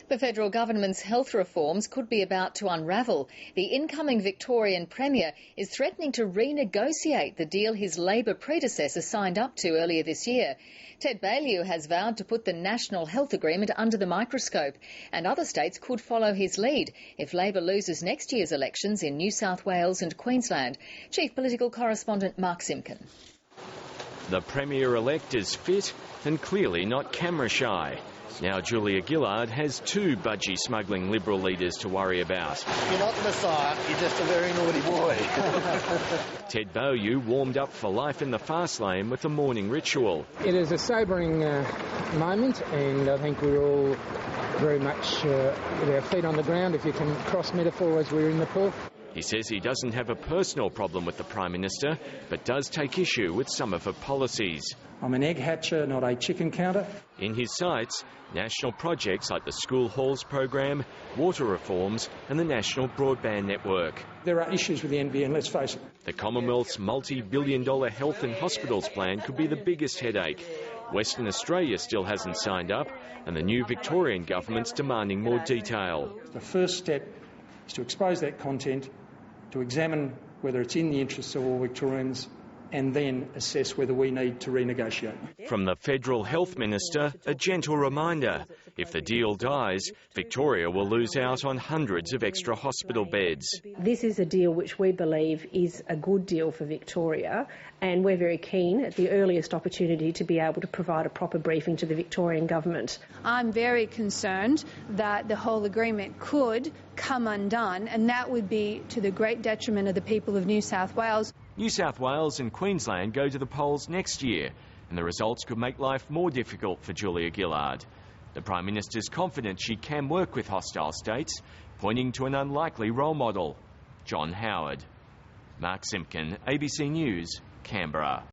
The federal government's health reforms could be about to unravel. The incoming Victorian Premier is threatening to renegotiate the deal his Labor predecessor signed up to earlier this year. Ted Baillieu has vowed to put the National Health Agreement under the microscope, and other states could follow his lead if Labor loses next year's elections in New South Wales and Queensland. Chief Political Correspondent Mark Simpkin. The Premier-elect is fit and clearly not camera shy. Now Julia Gillard has two budgie smuggling Liberal leaders to worry about. You're not the Messiah, you're just a very naughty boy. Ted Baillieu warmed up for life in the fast lane with a morning ritual. It is a sobering moment, and I think we're all very much with our feet on the ground, if you can cross metaphor, as we're in Nepal. He says he doesn't have a personal problem with the Prime Minister, but does take issue with some of her policies. I'm an egg hatcher, not a chicken counter. In his sights, national projects like the School Halls program, water reforms and the National Broadband Network. There are issues with the NBN, let's face it. The Commonwealth's multi-billion-dollar health and hospitals plan could be the biggest headache. Western Australia still hasn't signed up, and the new Victorian government's demanding more detail. The first step is to expose that content, to examine whether it's in the interests of all Victorians, and then assess whether we need to renegotiate. From the Federal Health Minister, a gentle reminder. If the deal dies, Victoria will lose out on hundreds of extra hospital beds. This is a deal which we believe is a good deal for Victoria, and we're very keen at the earliest opportunity to be able to provide a proper briefing to the Victorian government. I'm very concerned that the whole agreement could come undone, and that would be to the great detriment of the people of New South Wales. New South Wales and Queensland go to the polls next year, and the results could make life more difficult for Julia Gillard. The Prime Minister's confident she can work with hostile states, pointing to an unlikely role model, John Howard. Mark Simpkin, ABC News, Canberra.